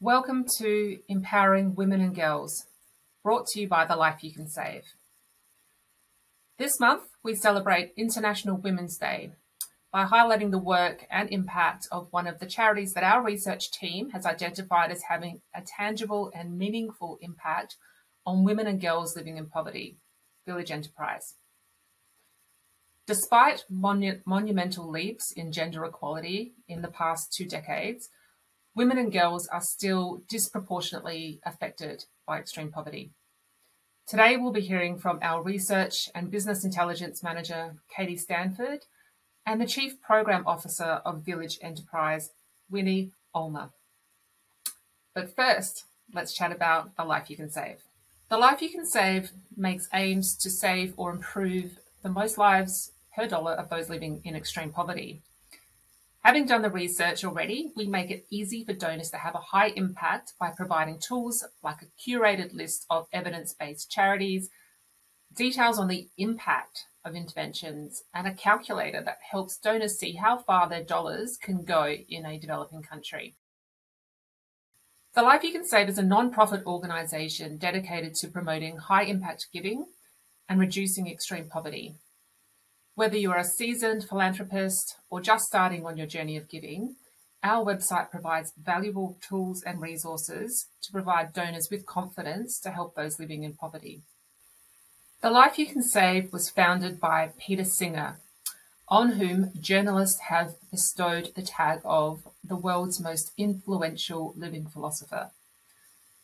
Welcome to Empowering Women and Girls, brought to you by The Life You Can Save. This month, we celebrate International Women's Day by highlighting the work and impact of one of the charities that our research team has identified as having a tangible and meaningful impact on women and girls living in poverty, Village Enterprise. Despite monumental leaps in gender equality in the past 2 decades, women and girls are still disproportionately affected by extreme poverty. Today, we'll be hearing from our Research and Business Intelligence Manager, Katie Stanford, and the Chief Program Officer of Village Enterprise, Winnie Olmer. But first, let's chat about The Life You Can Save. The Life You Can Save makes aims to save or improve the most lives per dollar of those living in extreme poverty. Having done the research already, we make it easy for donors to have a high impact by providing tools like a curated list of evidence-based charities, details on the impact of interventions, and a calculator that helps donors see how far their dollars can go in a developing country. The Life You Can Save is a non-profit organisation dedicated to promoting high-impact giving and reducing extreme poverty. Whether you are a seasoned philanthropist or just starting on your journey of giving, our website provides valuable tools and resources to provide donors with confidence to help those living in poverty. The Life You Can Save was founded by Peter Singer, on whom journalists have bestowed the tag of the world's most influential living philosopher.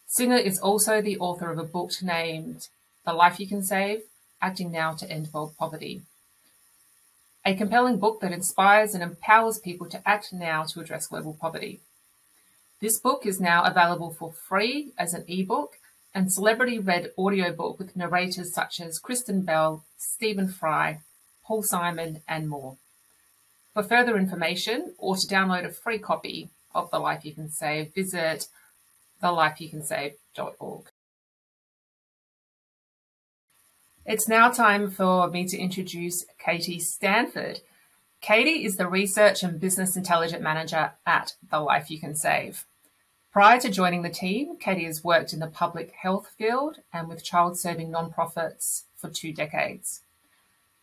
Singer is also the author of a book named The Life You Can Save, Acting Now to End World Poverty, a compelling book that inspires and empowers people to act now to address global poverty. This book is now available for free as an ebook and celebrity-read audiobook with narrators such as Kristen Bell, Stephen Fry, Paul Simon, and more. For further information or to download a free copy of The Life You Can Save, visit thelifeyoucansave.org. It's now time for me to introduce Katie Stanford. Katie is the Research and Business Intelligence Manager at The Life You Can Save. Prior to joining the team, Katie has worked in the public health field and with child-serving nonprofits for 2 decades.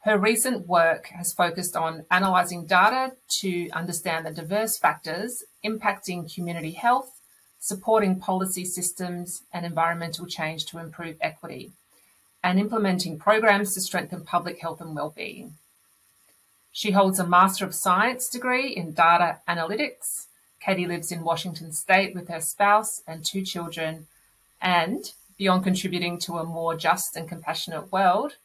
Her recent work has focused on analysing data to understand the diverse factors impacting community health, supporting policy systems and environmental change to improve equity, and implementing programs to strengthen public health and well-being. She holds a Master of Science degree in data analytics. Katie lives in Washington State with her spouse and 2 children, and beyond contributing to a more just and compassionate world,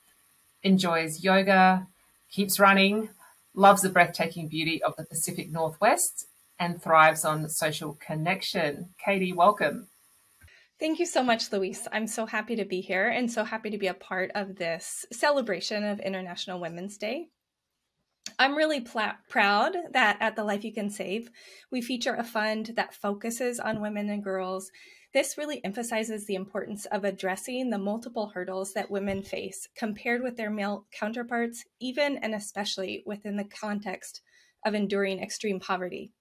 enjoys yoga, keeps running, loves the breathtaking beauty of the Pacific Northwest, and thrives on social connection. Katie, welcome. Thank you so much, Louise. I'm so happy to be here and so happy to be a part of this celebration of International Women's Day. I'm really proud that at The Life You Can Save, we feature a fund that focuses on women and girls. This really emphasizes the importance of addressing the multiple hurdles that women face compared with their male counterparts, even and especially within the context of enduring extreme poverty.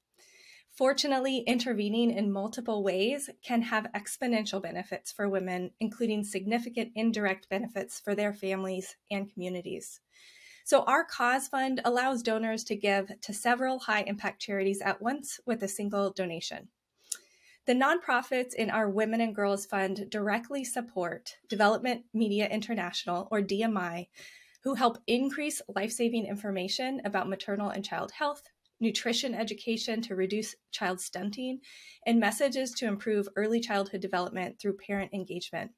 Fortunately, intervening in multiple ways can have exponential benefits for women, including significant indirect benefits for their families and communities. So our cause fund allows donors to give to several high-impact charities at once with a single donation. The nonprofits in our Women and Girls Fund directly support Development Media International, or DMI, who help increase life-saving information about maternal and child health, nutrition education to reduce child stunting, and messages to improve early childhood development through parent engagement.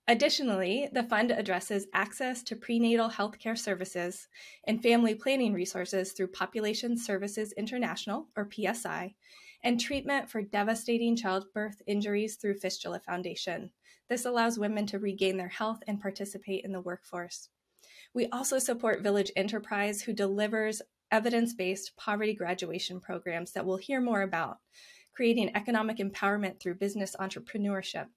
Additionally, the fund addresses access to prenatal healthcare services and family planning resources through Population Services International, or PSI, and treatment for devastating childbirth injuries through Fistula Foundation. This allows women to regain their health and participate in the workforce. We also support Village Enterprise, who delivers evidence-based poverty graduation programs that we'll hear more about, creating economic empowerment through business entrepreneurship.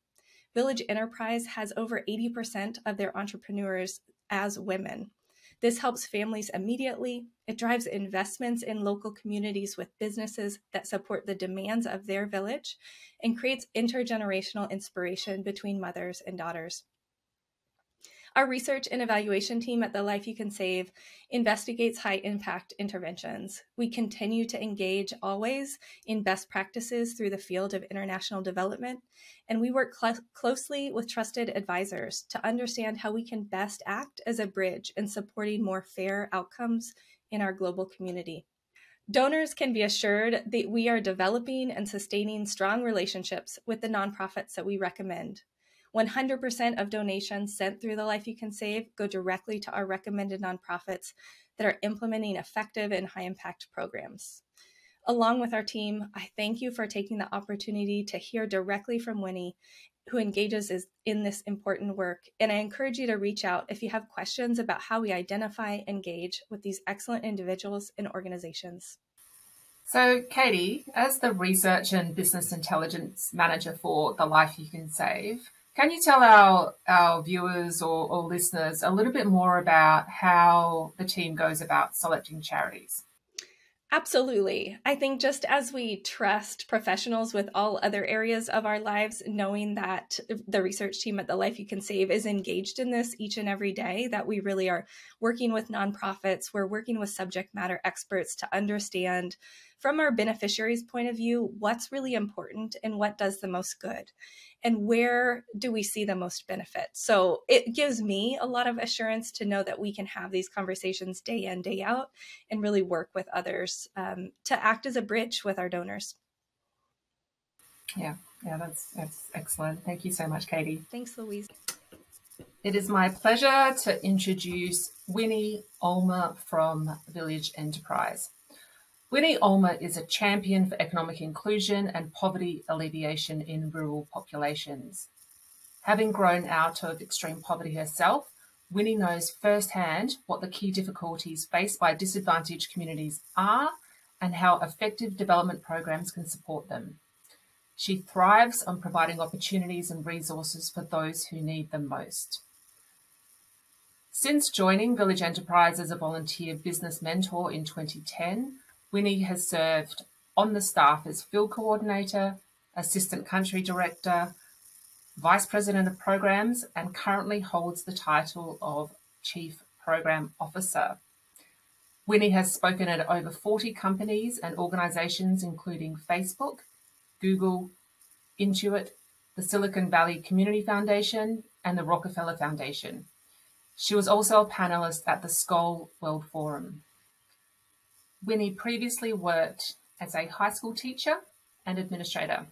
Village Enterprise has over 80% of their entrepreneurs as women. This helps families immediately. It drives investments in local communities with businesses that support the demands of their village and creates intergenerational inspiration between mothers and daughters. Our research and evaluation team at The Life You Can Save investigates high impact interventions. We continue to engage always in best practices through the field of international development, and we work closely with trusted advisors to understand how we can best act as a bridge in supporting more fair outcomes in our global community. Donors can be assured that we are developing and sustaining strong relationships with the nonprofits that we recommend. 100% of donations sent through The Life You Can Save go directly to our recommended nonprofits that are implementing effective and high-impact programs. Along with our team, I thank you for taking the opportunity to hear directly from Winnie, who engages in this important work, and I encourage you to reach out if you have questions about how we identify, engage with these excellent individuals and organizations. So, Katie, as the Research and Business Intelligence Manager for The Life You Can Save, can you tell our viewers or listeners a little bit more about how the team goes about selecting charities? Absolutely. I think just as we trust professionals with all other areas of our lives, knowing that the research team at The Life You Can Save is engaged in this each and every day, that we really are working with nonprofits, we're working with subject matter experts to understand from our beneficiaries' point of view, what's really important and what does the most good, and where do we see the most benefit. So it gives me a lot of assurance to know that we can have these conversations day in, day out, and really work with others to act as a bridge with our donors. Yeah, that's excellent. Thank you so much, Katie. Thanks, Louise. It is my pleasure to introduce Winnie Ulmer from Village Enterprise. Winnie Ulmer is a champion for economic inclusion and poverty alleviation in rural populations. Having grown out of extreme poverty herself, Winnie knows firsthand what the key difficulties faced by disadvantaged communities are and how effective development programs can support them. She thrives on providing opportunities and resources for those who need them most. Since joining Village Enterprise as a volunteer business mentor in 2010, Winnie has served on the staff as field coordinator, assistant country director, vice president of programs, and currently holds the title of chief program officer. Winnie has spoken at over 40 companies and organizations, including Facebook, Google, Intuit, the Silicon Valley Community Foundation, and the Rockefeller Foundation. She was also a panelist at the Skoll World Forum. Winnie previously worked as a high school teacher and administrator.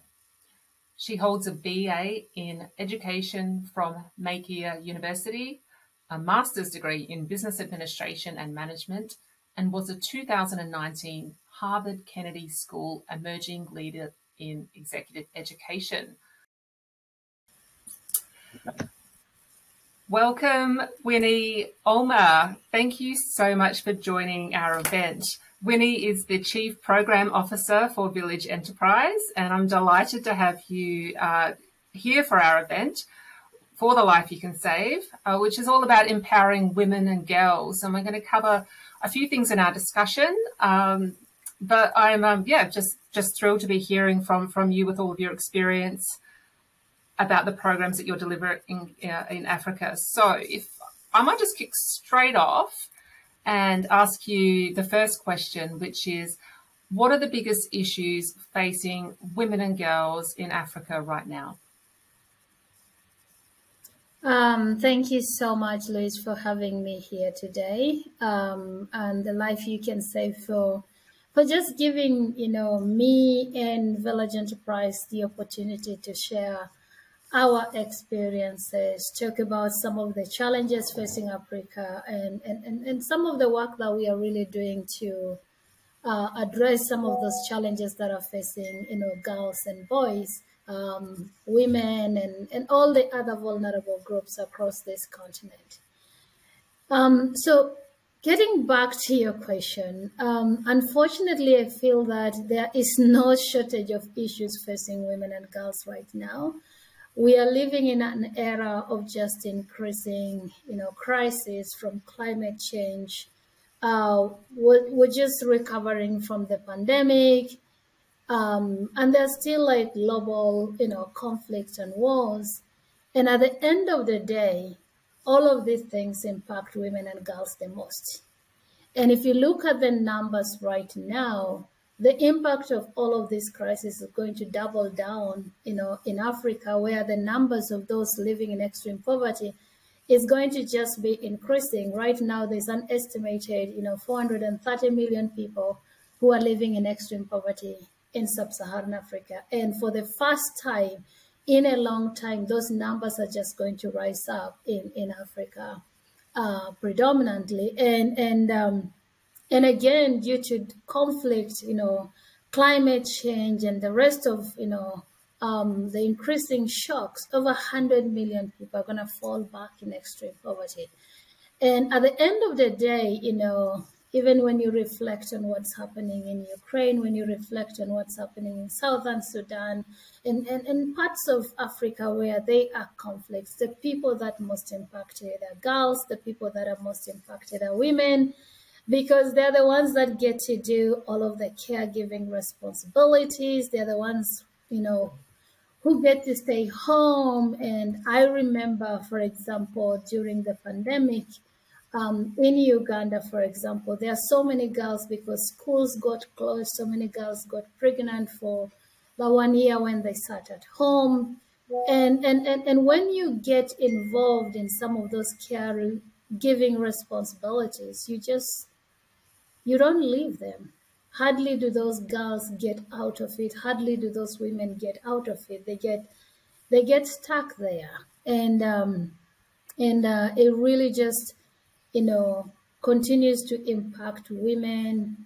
She holds a BA in education from Macquarie University, a master's degree in business administration and management, and was a 2019 Harvard Kennedy School Emerging Leader in Executive Education. Welcome, Winnie Ulmer. Thank you so much for joining our event. Winnie is the Chief Program Officer for Village Enterprise, and I'm delighted to have you here for our event for The Life You Can Save, which is all about empowering women and girls. And we're going to cover a few things in our discussion, but I'm just thrilled to be hearing from you with all of your experience about the programs that you're delivering in Africa. So if I might just kick straight off and ask you the first question, which is, what are the biggest issues facing women and girls in Africa right now? Thank you so much, Louise, for having me here today, and The Life You Can Save for just giving me and Village Enterprise the opportunity to share our experiences, talk about some of the challenges facing Africa, and some of the work that we are really doing to address some of those challenges that are facing, girls and boys, women, and all the other vulnerable groups across this continent. So getting back to your question, unfortunately, I feel that there is no shortage of issues facing women and girls right now. we are living in an era of just increasing, crisis from climate change. We're just recovering from the pandemic, and there's still like global, conflicts and wars. And at the end of the day, all of these things impact women and girls the most. And if you look at the numbers right now, the impact of all of this crisis is going to double down, in Africa, where the numbers of those living in extreme poverty is going to just be increasing. Right now, there's an estimated, 430 million people who are living in extreme poverty in sub-Saharan Africa. And for the first time in a long time, those numbers are just going to rise up in Africa, predominantly. And again, due to conflict, climate change and the rest of, the increasing shocks, over 100 million people are going to fall back in extreme poverty. And at the end of the day, even when you reflect on what's happening in Ukraine, when you reflect on what's happening in Southern Sudan, and parts of Africa where they are conflicts, the people that most impacted are girls, the people that are most impacted are women, because they're the ones that get to do all of the caregiving responsibilities. They're the ones, who get to stay home. And I remember, for example, during the pandemic, in Uganda, for example, there are so many girls, because schools got closed, so many girls got pregnant for the 1 year when they sat at home. And when you get involved in some of those caregiving responsibilities, you don't leave them. Hardly do those girls get out of it. Hardly do those women get out of it. They get stuck there, and it really just, continues to impact women,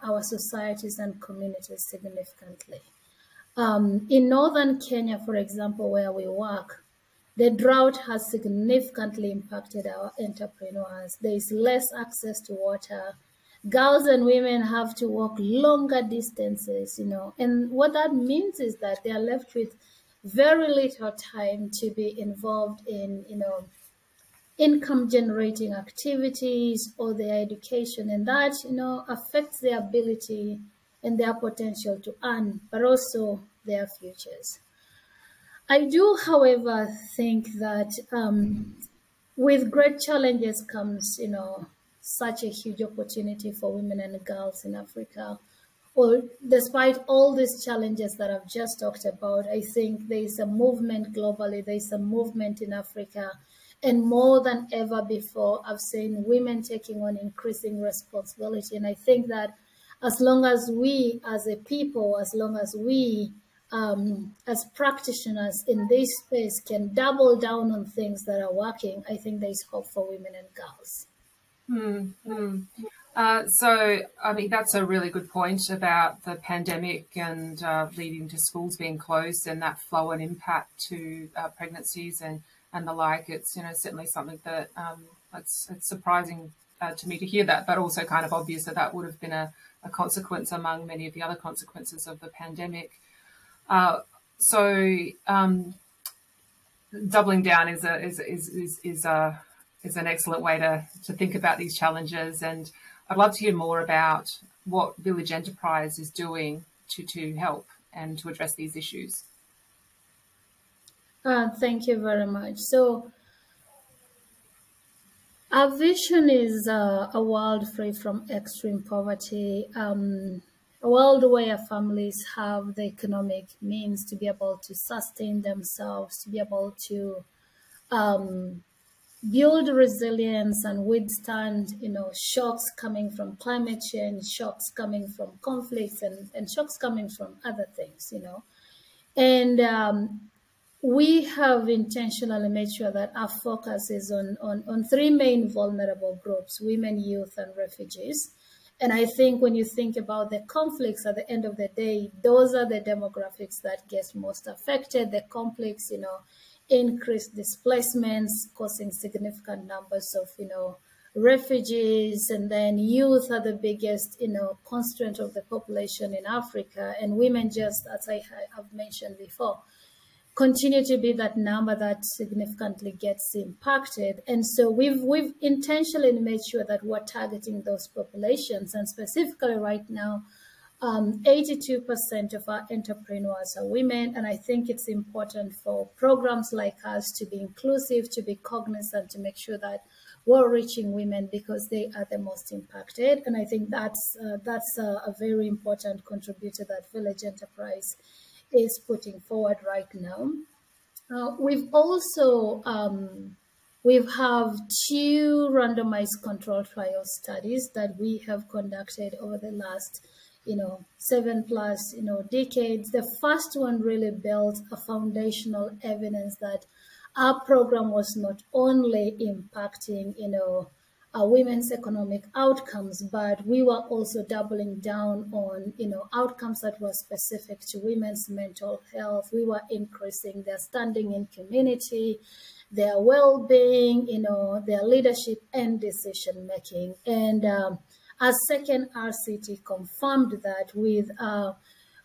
our societies and communities significantly. In northern Kenya, for example, where we work, the drought has significantly impacted our entrepreneurs. There is less access to water. Girls and women have to walk longer distances, and what that means is that they are left with very little time to be involved in, income generating activities or their education, and that, affects their ability and their potential to earn, but also their futures. I do, however, think that with great challenges comes, such a huge opportunity for women and girls in Africa. Well, despite all these challenges that I've just talked about, I think there is a movement globally, there is a movement in Africa, and more than ever before, I've seen women taking on increasing responsibility. And I think that as long as we as a people, as long as we as practitioners in this space can double down on things that are working, I think there's hope for women and girls. So, I mean, that's a really good point about the pandemic and leading to schools being closed and that flow and impact to pregnancies and the like. It's, certainly something that it's surprising to me to hear that, but also kind of obvious that would have been a consequence among many of the other consequences of the pandemic. So doubling down is an excellent way to think about these challenges, and I'd love to hear more about what Village Enterprise is doing to help and to address these issues. Thank you very much. So our vision is a world free from extreme poverty, a world where families have the economic means to be able to sustain themselves, to be able to build resilience and withstand, shocks coming from climate change, shocks coming from conflicts, and shocks coming from other things, And we have intentionally made sure that our focus is on three main vulnerable groups: women, youth, and refugees. And I think when you think about the conflicts at the end of the day, those are the demographics that get most affected. The conflicts, increased displacements, causing significant numbers of, refugees, and then youth are the biggest, constraint of the population in Africa, and women, just as I have mentioned before, continue to be that number that significantly gets impacted. And so we've intentionally made sure that we're targeting those populations. And specifically right now, 82% of our entrepreneurs are women. And I think it's important for programs like us to be inclusive, to be cognizant, to make sure that we're reaching women because they are the most impacted. And I think that's a very important contributor that Village Enterprise is putting forward right now. We've also we have 2 randomized controlled trial studies that we have conducted over the last 7+ decades. The first one really built a foundational evidence that our program was not only impacting women's economic outcomes, but we were also doubling down on outcomes that were specific to women's mental health. We were increasing their standing in community, their well-being, their leadership and decision making. And our second RCT confirmed that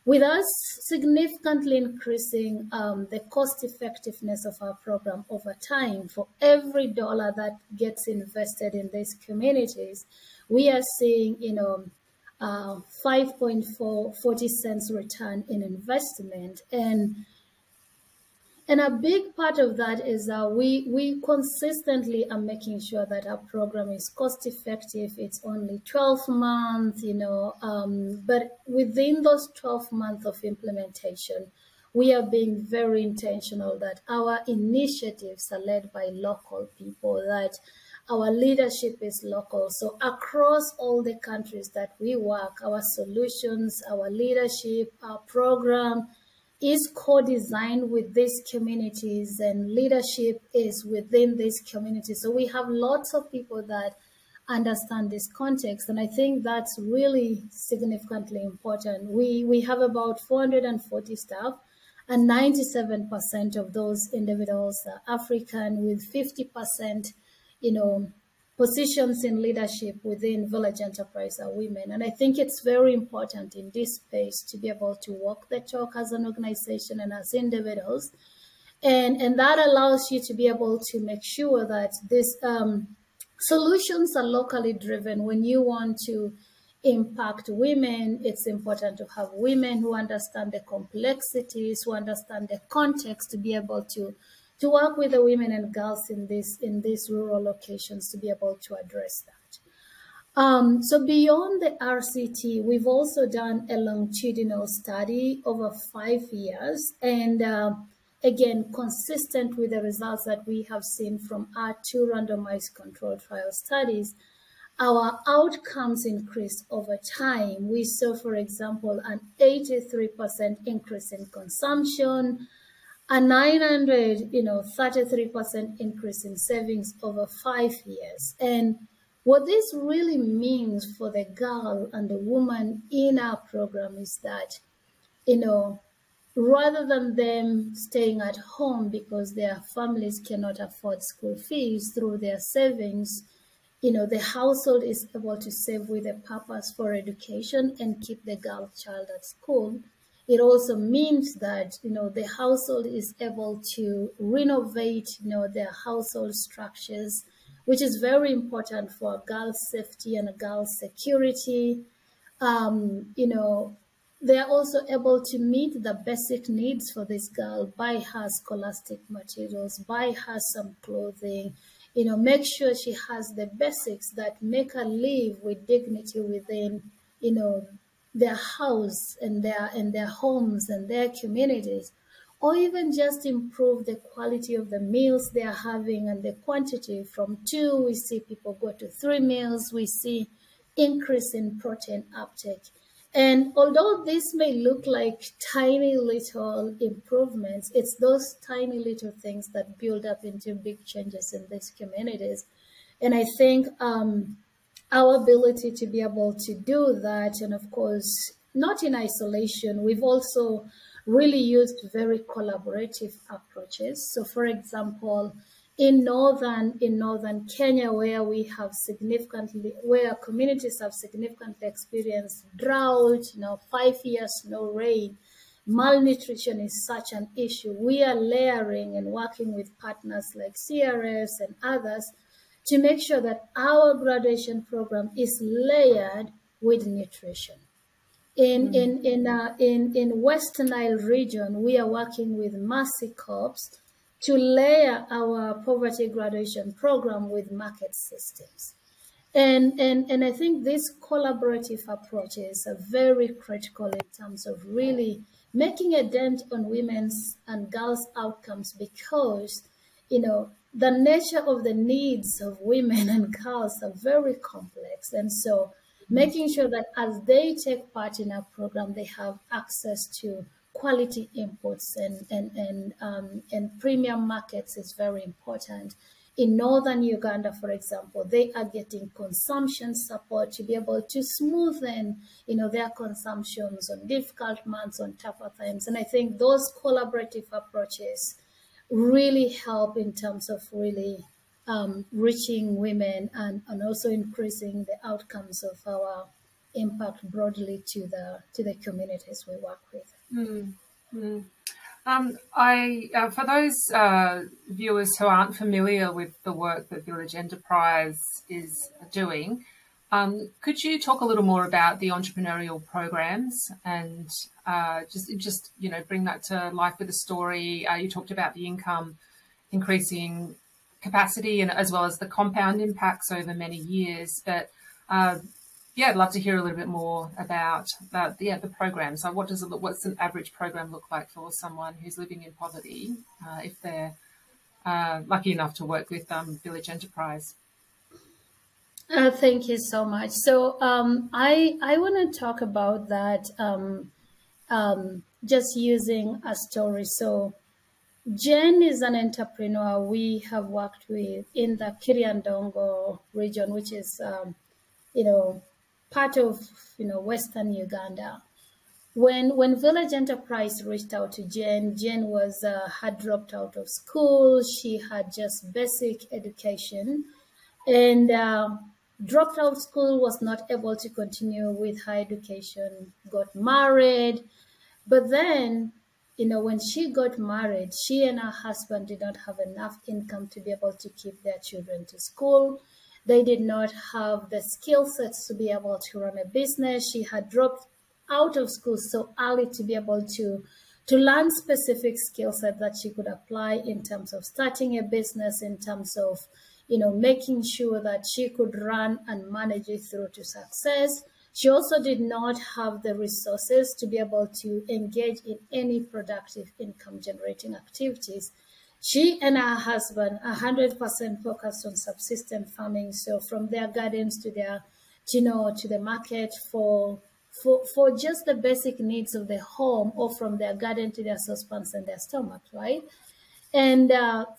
with us significantly increasing the cost effectiveness of our program over time. For every dollar that gets invested in these communities, we are seeing 5.40 cents return in investment. And a big part of that is we consistently are making sure that our program is cost effective. It's only 12 months, but within those 12 months of implementation, we are being very intentional that our initiatives are led by local people, that our leadership is local. So across all the countries that we work, our solutions, our leadership, our program is co-designed with these communities, and leadership is within these communities. So we have lots of people that understand this context, and I think that's really significantly important. We have about 440 staff, and 97% of those individuals are African, with 50%, positions in leadership within Village Enterprise are women. And I think it's very important in this space to be able to walk the talk as an organization and as individuals. And that allows you to be able to make sure that these solutions are locally driven. When you want to impact women, it's important to have women who understand the complexities, who understand the context, to be able to work with the women and girls in these rural locations to be able to address that. So beyond the RCT, we've also done a longitudinal study over 5 years, and again, consistent with the results that we have seen from our 2 randomized controlled trial studies, our outcomes increased over time. We saw, for example, an 83% increase in consumption, a 33% increase in savings over 5 years. And what this really means for the girl and the woman in our program is that, rather than them staying at home because their families cannot afford school fees, through their savings, the household is able to save with a purpose for education and keep the girl child at school. It also means that, the household is able to renovate, their household structures, which is very important for a girl's safety and a girl's security. They're also able to meet the basic needs for this girl, buy her scholastic materials, buy her some clothing, make sure she has the basics that make her live with dignity within, their house and their homes and their communities, or even just improve the quality of the meals they are having and the quantity. From 2, we see people go to 3 meals. We see increase in protein uptake. And although this may look like tiny little improvements, it's those tiny little things that build up into big changes in these communities. And I think our ability to be able to do that, and of course, not in isolation, we've also really used very collaborative approaches. So for example, in northern Kenya, where communities have significantly experienced drought, 5 years no rain, malnutrition is such an issue, we are layering and working with partners like CRS and others to make sure that our graduation program is layered with nutrition. In Western Nile region, we are working with Mercy Corps to layer our poverty graduation program with market systems. And I think these collaborative approaches are very critical in terms of really making a dent on women's and girls' outcomes, because, the nature of the needs of women and girls are very complex. And so making sure that as they take part in our program, they have access to quality inputs and premium markets is very important. In northern Uganda, for example, they are getting consumption support to be able to smoothen, their consumptions on difficult months, on tougher times. And I think those collaborative approaches really help in terms of really reaching women and also increasing the outcomes of our impact broadly to the communities we work with. For those viewers who aren't familiar with the work that Village Enterprise is doing, could you talk a little more about the entrepreneurial programs and just bring that to life with a story? You talked about the income increasing capacity and as well as the compound impacts over many years, but I'd love to hear a little bit more about the programs. So what's an average program look like for someone who's living in poverty if they're lucky enough to work with Village Enterprise? Thank you so much. So I want to talk about that just using a story. So Jen is an entrepreneur we have worked with in the Kiriandongo region, which is part of Western Uganda. When Village Enterprise reached out to Jen, Jen had dropped out of school. She had just basic education and dropped out of school, was not able to continue with her education, got married. But then, when she got married, she and her husband did not have enough income to be able to keep their children to school. They did not have the skill sets to be able to run a business. She had dropped out of school so early to be able to learn specific skill set that she could apply in terms of starting a business, in terms of, making sure that she could run and manage it through to success. She also did not have the resources to be able to engage in any productive income generating activities. She and her husband are 100% focused on subsistence farming. So from their gardens to their, to the market for just the basic needs of the home, or from their garden to their saucepans and their stomach, right? And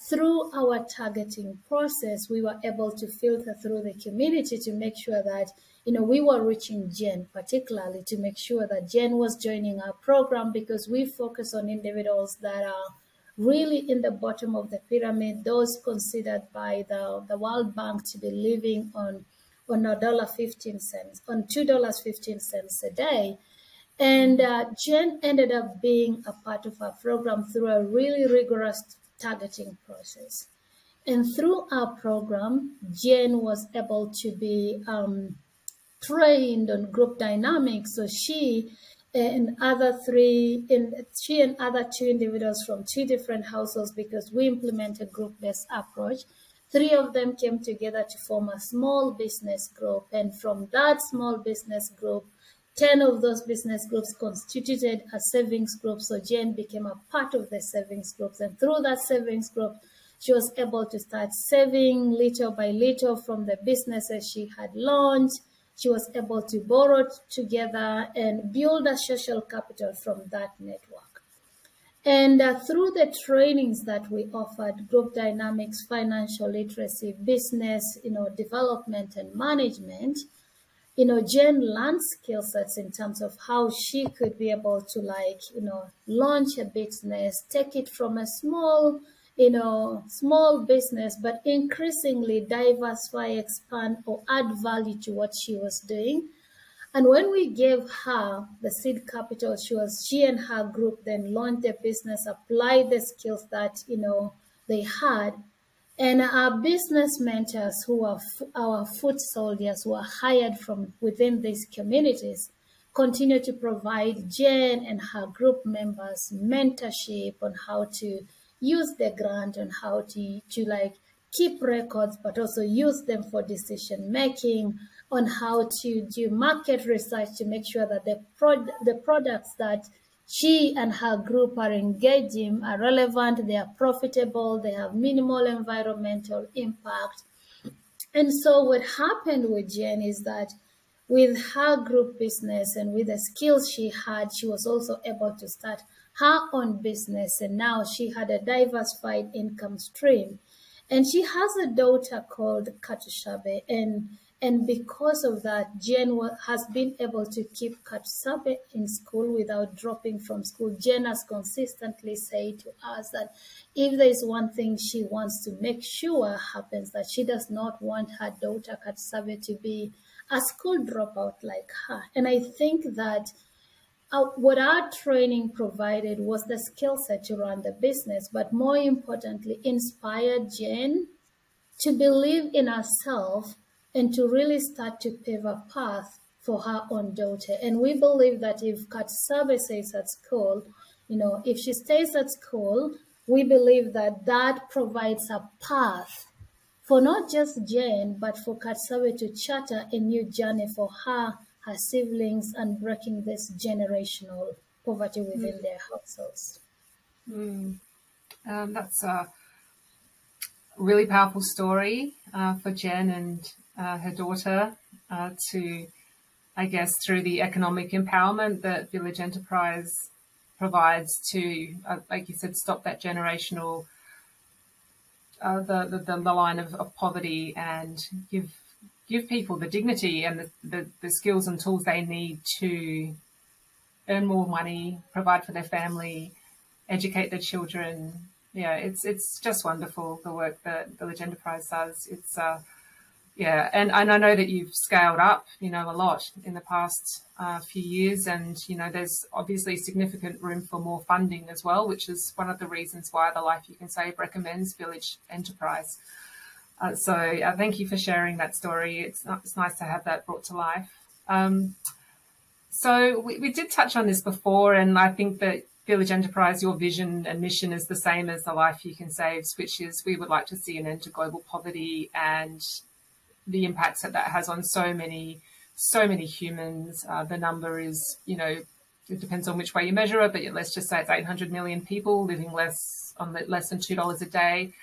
through our targeting process, we were able to filter through the community to make sure that, we were reaching Jen, particularly to make sure that Jen was joining our program, because we focus on individuals that are really in the bottom of the pyramid, those considered by the World Bank to be living on $2.15 a day. And Jen ended up being a part of our program through a really rigorous targeting process. And through our program, Jen was able to be trained on group dynamics. So she and other two individuals from two different households, because we implement a group-based approach. 3 of them came together to form a small business group. And from that small business group, 10 of those business groups constituted a savings group. So Jen became a part of the savings groups. And through that savings group, she was able to start saving little by little from the businesses she had launched. She was able to borrow together and build a social capital from that network. And through the trainings that we offered, group dynamics, financial literacy, business, development and management, Jen learned skill sets in terms of how she could be able to launch a business, take it from a small business, but increasingly diversify, expand, or add value to what she was doing. And when we gave her the seed capital, she and her group then launched their business, applied the skills that, they had. And our business mentors, who are our foot soldiers, who are hired from within these communities, continue to provide Jen and her group members mentorship on how to use the grant, and how to like keep records, but also use them for decision making, on how to do market research to make sure that the products that she and her group are engaging are relevant, they are profitable, they have minimal environmental impact. And so what happened with Jen is that with her group business and with the skills she had, she was also able to start her own business. And now she had a diversified income stream. And she has a daughter called Katushabe. And because of that, Jen has been able to keep Katushabe in school without dropping from school. Jen has consistently said to us that if there is one thing she wants to make sure happens, that she does not want her daughter Katushabe to be a school dropout like her. And I think that what our training provided was the skill set to run the business, but more importantly, inspired Jen to believe in herself and to really start to pave a path for her own daughter. And we believe that if Katsabe stays at school, if she stays at school, we believe that that provides a path for not just Jen, but for Katsabe to charter a new journey for her siblings, and breaking this generational poverty within their households. That's a really powerful story for Jen and her daughter to, I guess, through the economic empowerment that Village Enterprise provides to, like you said, stop that generational, the line of poverty, and give people the dignity and the skills and tools they need to earn more money, provide for their family, educate their children. Yeah, it's just wonderful, the work that Village Enterprise does. It's and I know that you've scaled up, a lot in the past few years, and there's obviously significant room for more funding as well, which is one of the reasons why the Life You Can Save recommends Village Enterprise. So thank you for sharing that story. It's nice to have that brought to life. So we did touch on this before, and I think that Village Enterprise, your vision and mission is the same as the Life You Can Save, which is we would like to see an end to global poverty and the impacts that has on so many humans. The number is, it depends on which way you measure it, but let's just say it's 800 million people living less than $2 a day.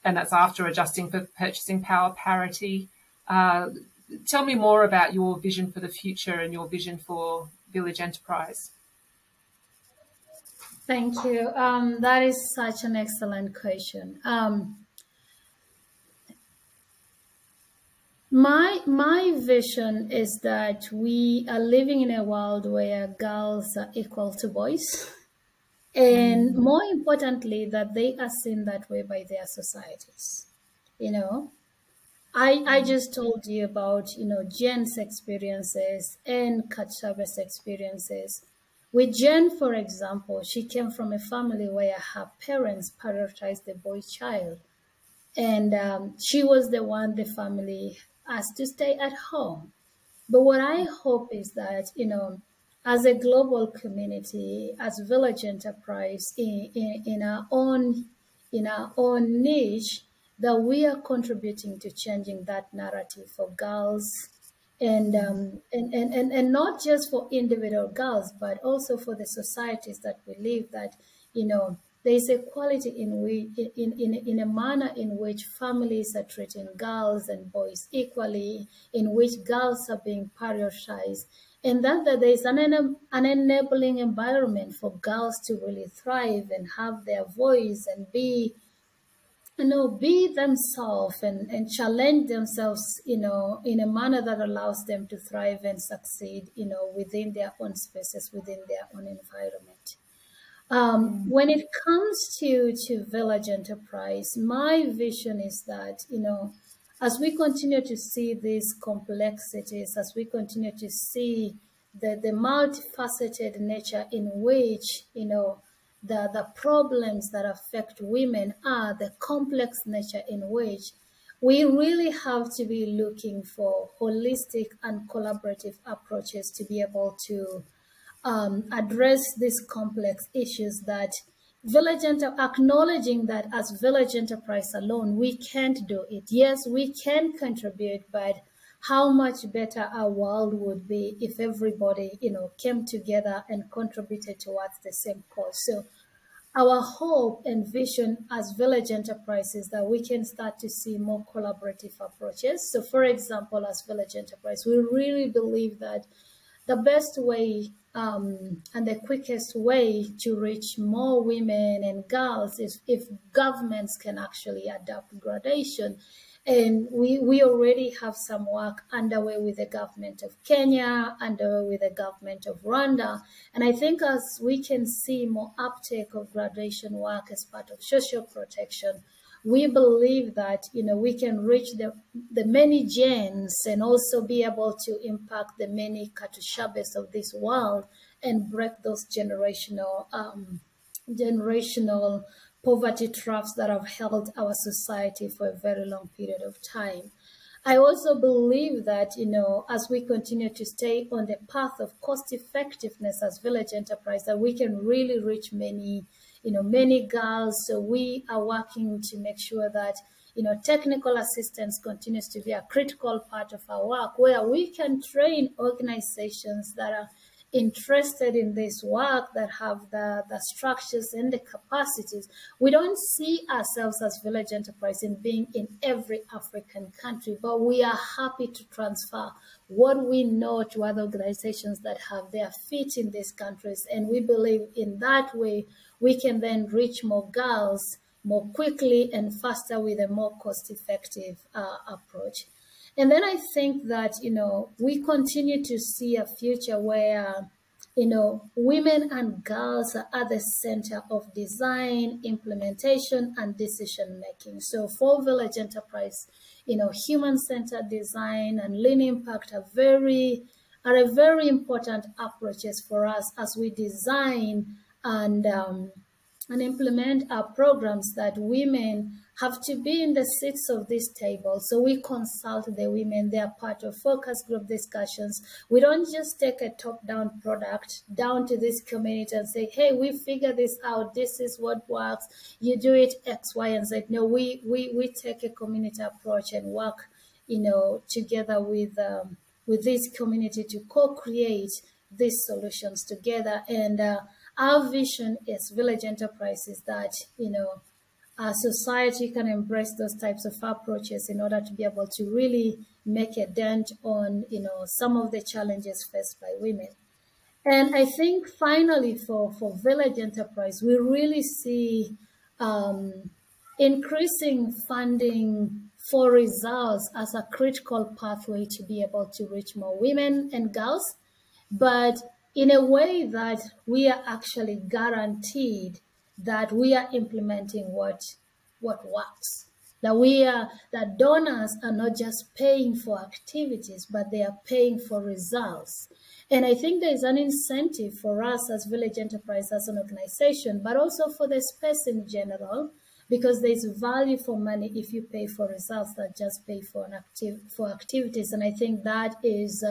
And that's after adjusting for purchasing power parity. Tell me more about your vision for the future and your vision for Village Enterprise. Thank you. That is such an excellent question. My vision is that we are living in a world where girls are equal to boys, and more importantly, that they are seen that way by their societies. I just told you about Jen's experiences and Kachabe's experiences. With Jen, for example, she came from a family where her parents prioritized the boy child. And she was the one the family asked to stay at home. But what I hope is that, as a global community, as Village Enterprise, in our own niche, that we are contributing to changing that narrative for girls, and not just for individual girls, but also for the societies that we live. That there is equality in a manner in which families are treating girls and boys equally, in which girls are being prioritized, and that there is an enabling environment for girls to really thrive and have their voice and be themselves and challenge themselves, in a manner that allows them to thrive and succeed, within their own spaces, within their own environment. When it comes to Village Enterprise, my vision is that, as we continue to see these complexities, as we continue to see the multifaceted nature in which, the problems that affect women are, the complex nature in which we really have to be looking for holistic and collaborative approaches to be able to address these complex issues that acknowledging that as village enterprise alone, we can't do it. Yes, we can contribute, but how much better our world would be if everybody, came together and contributed towards the same cause. So our hope and vision as village enterprises that we can start to see more collaborative approaches. So for example, as village enterprise, we really believe that the best way and the quickest way to reach more women and girls is if governments can actually adopt gradation. And we already have some work underway with the government of Kenya, underway with the government of Rwanda. And I think as we can see more uptake of graduation work as part of social protection, we believe that, we can reach the many gens and also be able to impact the many katushabes of this world and break those generational poverty traps that have held our society for a very long period of time. I also believe that, as we continue to stay on the path of cost effectiveness as village enterprise, that we can really reach many girls. So we are working to make sure that, technical assistance continues to be a critical part of our work, where we can train organizations that are interested in this work, that have the structures and the capacities. We don't see ourselves as village enterprise in being in every African country, but we are happy to transfer what we know to other organizations that have their feet in these countries. And we believe in that way, we can then reach more girls more quickly and faster with a more cost-effective approach. And then I think that, we continue to see a future where, women and girls are at the center of design, implementation, and decision-making. So for village enterprise, human-centered design and lean impact are very important approaches for us as we design and implement our programs, that women have to be in the seats of this table. So we consult the women. They are part of focus group discussions. We don't just take a top-down product down to this community and say, hey, we figure this out. This is what works. You do it X, Y, and Z. No, we take a community approach and work, together with this community to co-create these solutions together. And our vision as village enterprises that, our society can embrace those types of approaches in order to be able to really make a dent on, some of the challenges faced by women. And I think finally for village enterprise, we really see increasing funding for results as a critical pathway to be able to reach more women and girls, but in a way that we are actually guaranteed that we are implementing what works. That donors are not just paying for activities, but they are paying for results. And I think there is an incentive for us as village enterprise, as an organization, but also for the space in general, because there's value for money if you pay for results that just pay for activities. And I think that is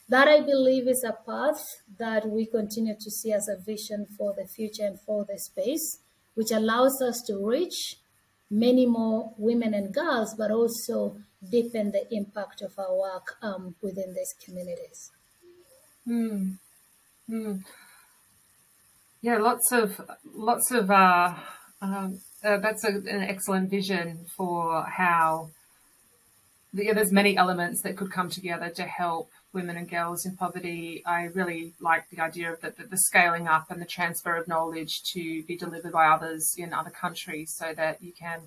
that I believe is a path that we continue to see as a vision for the future and for the space, which allows us to reach many more women and girls, but also deepen the impact of our work within these communities. Yeah, lots of that's an excellent vision for how there's many elements that could come together to help women and girls in poverty. I really like the idea of the scaling up and the transfer of knowledge to be delivered by others in other countries, so that you can,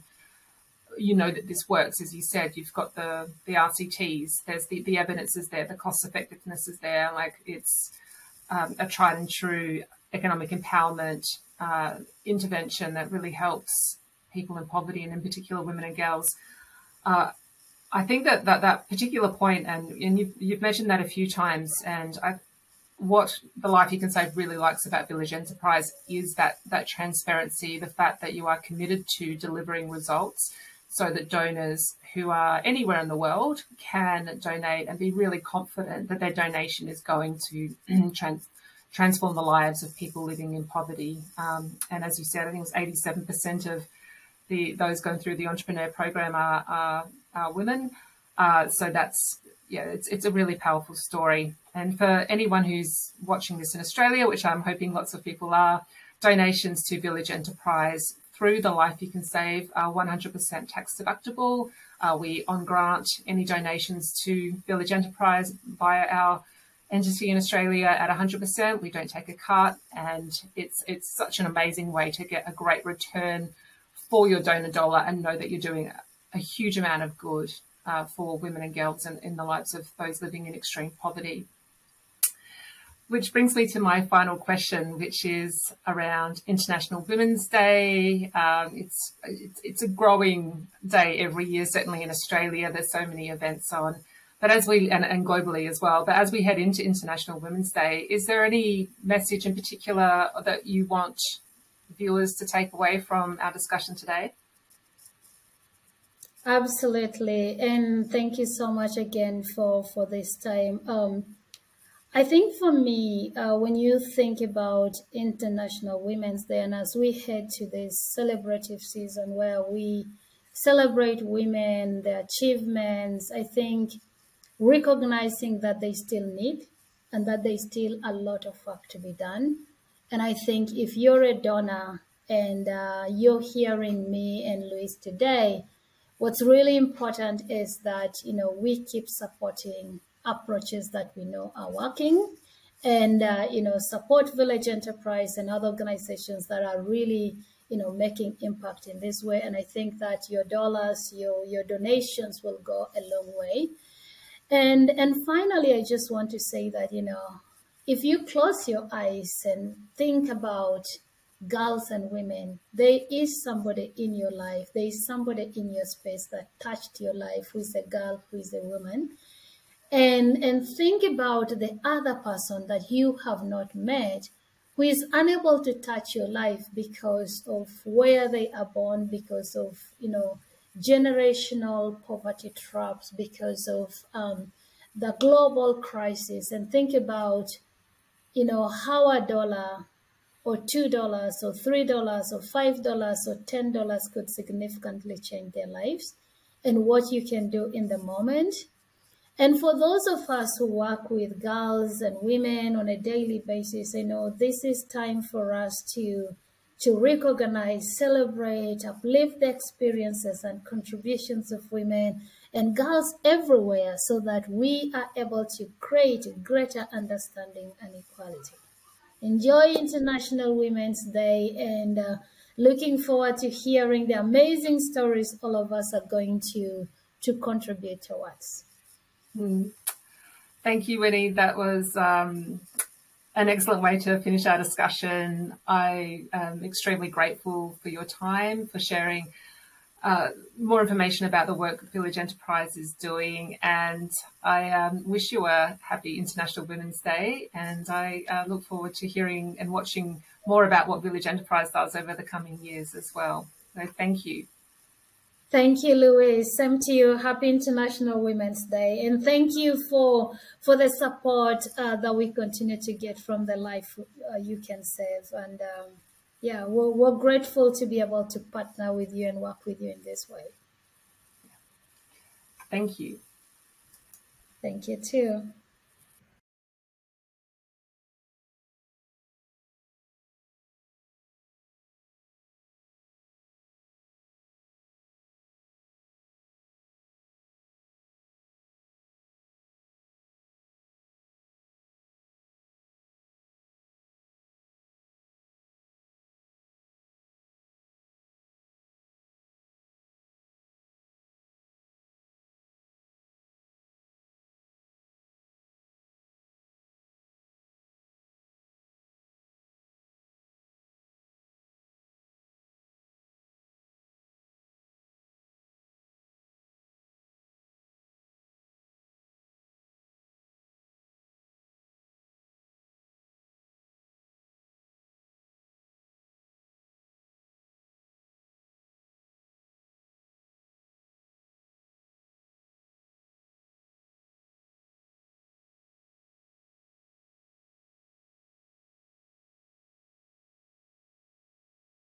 that this works. As you said, you've got the RCTs, there's the evidence is there, the cost effectiveness is there, like it's a tried and true economic empowerment intervention that really helps people in poverty, and in particular women and girls. I think that particular point, and you've mentioned that a few times, and what the Life You Can Save really likes about Village Enterprise is that transparency, the fact that you are committed to delivering results so that donors who are anywhere in the world can donate and be really confident that their donation is going to transform the lives of people living in poverty. And as you said, I think it was 87% of those going through the entrepreneur program are women. So that's, it's a really powerful story. And for anyone who's watching this in Australia, which I'm hoping lots of people are, donations to Village Enterprise through the Life You Can Save are 100% tax deductible. We on grant any donations to Village Enterprise via our entity in Australia at 100%. We don't take a cut, and it's such an amazing way to get a great return for your donor dollar and know that you're doing a huge amount of good for women and girls and in the lives of those living in extreme poverty. Which brings me to my final question, which is around International Women's Day. It's a growing day every year, certainly in Australia. There's so many events on, but as we and globally as well. But as we head into International Women's Day, is there any message in particular that you want viewers to take away from our discussion today? Absolutely. And thank you so much again for this time. I think for me, when you think about International Women's Day, and as we head to this celebrative season where we celebrate women, their achievements, I think recognizing that they still need and that there's still a lot of work to be done. And I think if you're a donor and you're hearing me and Luis today, what's really important is that, we keep supporting approaches that we know are working and, support Village Enterprise and other organizations that are really, making impact in this way. And I think that your dollars, your donations will go a long way. And finally, I just want to say that, if you close your eyes and think about girls and women, there is somebody in your life, there is somebody in your space that touched your life, who is a girl, who is a woman. And think about the other person that you have not met, who is unable to touch your life because of where they are born, because of, generational poverty traps, because of the global crisis. And think about, how a dollar or $2 or $3 or $5 or $10 could significantly change their lives and what you can do in the moment. And for those of us who work with girls and women on a daily basis, this is time for us to recognize, celebrate, uplift the experiences and contributions of women and girls everywhere so that we are able to create greater understanding and equality. Enjoy International Women's Day, and looking forward to hearing the amazing stories all of us are going to contribute towards. Thank you, Winnie. That was an excellent way to finish our discussion. I am extremely grateful for your time, for sharing more information about the work Village Enterprise is doing, and I wish you a happy International Women's Day, and I look forward to hearing and watching more about what Village Enterprise does over the coming years as well. So thank you. Thank you, Louise. Same to you. Happy International Women's Day. And thank you for the support that we continue to get from the Life You Can Save. And we're grateful to be able to partner with you and work with you in this way. Thank you. Thank you too.